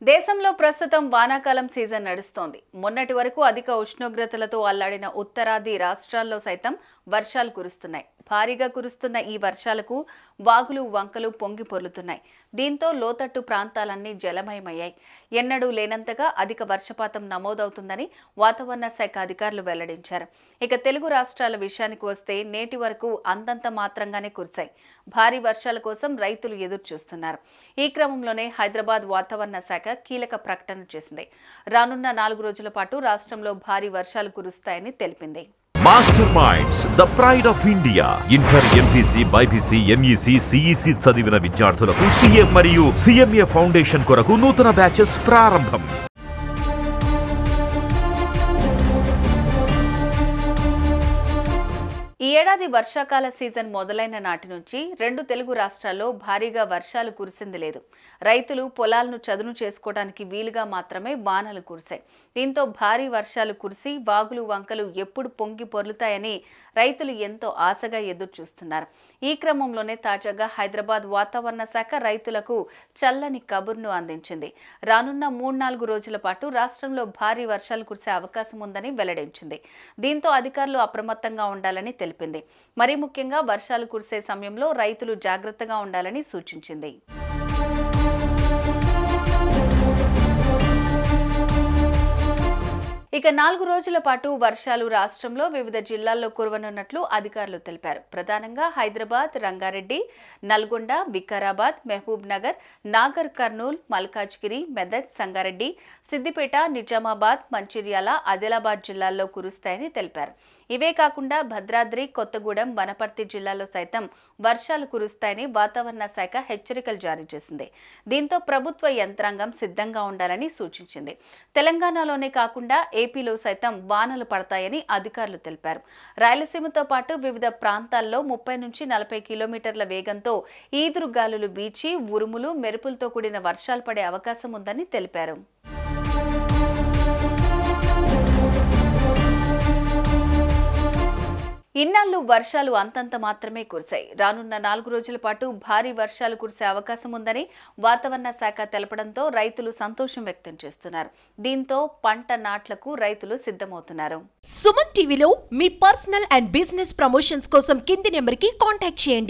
దేశంలో ప్రస్తుతం వానాకాలం సీజన్ నడుస్తోంది. మొన్నటి వరకు అధిక ఉష్ణోగ్రతలతో అల్లాడిన ఉత్తరాది రాష్ట్రాల్లో సైతం వర్షాలు కురుస్తున్నాయి. భారీగా కురుస్తున్న ఈ వర్షాలకు వాగులు వంకలు పొంగి పొర్లుతున్నాయి. దీంతో లోతట్టు ప్రాంతాలన్నీ జలమయమయ్యాయి. ఎన్నడూ లేనంతగా అధిక వర్షపాతం నమోదవుతుందని వాతావరణ శాఖ అధికారులు వెల్లడించారు. ఇక తెలుగు రాష్ట్రాల విషయానికి వస్తే నేటి వరకు అంతంత మాత్రంగానే కురిశాయి. భారీ వర్షాల కోసం రైతులు ఎదురు చూస్తున్నారు. ఈ క్రమంలోనే హైదరాబాద్ వాతావరణ శాఖ కీలక ప్రకటన చేసింది. రానున్న 4 రోజుల పాటు రాష్ట్రంలో భారీ వర్షాలు కురుస్తాయని తెలిపింది. Master minds the pride of India. Inter, MPC, BiPC, MEC, CEC చదివిన విద్యార్థులకు సిఏ మరియు సిఎంఏ ఫౌండేషన్ కొరకు నూతన బ్యాచెస్ ప్రారంభం. ఈ ఏడాది వర్షాకాల సీజన్ మొదలైన నాటి నుంచి 2 తెలుగు రాష్ట్రాల్లో భారీగా వర్షాలు కురిసింది లేదు. రైతులు పొలాలను చదును చేసుకోవడానికి వీలుగా మాత్రమే వానలు కురిశాయి. దీంతో భారీ వర్షాలు కురిసి వాగులు వంకలు ఎప్పుడు పొంగి పొర్లుతాయని రైతులు ఎంతో ఆశగా ఎదురు చూస్తున్నారు. ఈ క్రమంలోనే తాజాగా హైదరాబాద్ వాతావరణ శాఖ రైతులకు చల్లని కబుర్ను అందించింది. రానున్న 3-4 రోజుల పాటు రాష్ట్రంలో భారీ వర్షాలు కురిసే అవకాశం ఉందని వెల్లడించింది. దీంతో అధికారులు అప్రమత్తంగా ఉండాలని తెలిపింది. మరీ ముఖ్యంగా వర్షాలు కురిసే సమయంలో రైతులు జాగ్రత్తగా ఉండాలని సూచించింది. ఇక 4 రోజుల పాటు వర్షాలు రాష్ట్రంలో వివిధ జిల్లాల్లో కురవనున్నట్లు అధికారులు తెలిపారు. ప్రధానంగా హైదరాబాద్, రంగారెడ్డి, నల్గొండ, వికారాబాద్, మహబూబ్ నగర్, నాగర్ కర్నూల్, మల్కాజ్గిరి, మెదక్, సంగారెడ్డి, సిద్దిపేట, నిజామాబాద్, మంచిర్యాల, ఆదిలాబాద్ జిల్లాల్లో కురుస్తాయని తెలిపారు. ఇవే కాకుండా భద్రాద్రి, కొత్తగూడెం, వనపర్తి జిల్లాల్లో సైతం వర్షాలు కురుస్తాయని వాతావరణ శాఖ హెచ్చరికలు జారీ చేసింది. దీంతో ప్రభుత్వ యంత్రాంగం సిద్ధంగా ఉండాలని సూచించింది. తెలంగాణలోనే కాకుండా ఏపీలో సైతం వానలు పడతాయని అధికారులు తెలిపారు. రాయలసీమతో పాటు వివిధ ప్రాంతాల్లో 30 నుంచి 40 కిలోమీటర్ల వేగంతో ఈదురుగాలులు వీచి ఉరుములు, మెరుపులతో కూడిన వర్షాలు పడే అవకాశం ఉందని తెలిపారు. ఇన్నాళ్లు వర్షాలు అంతంత మాత్రమే కురిశాయి. రానున్న 4 రోజుల పాటు భారీ వర్షాలు కురిసే అవకాశం ఉందని వాతావరణ శాఖ తెలపడంతో రైతులు సంతోషం వ్యక్తం చేస్తున్నారు. దీంతో పంట నాట్లకు రైతులు సిద్ధమవుతున్నారు. సుమన్ టీవీలో మీ పర్సనల్ అండ్ బిజినెస్ ప్రమోషన్స్ కోసం కింది నెంబర్కి కాంటాక్ట్ చేయండి.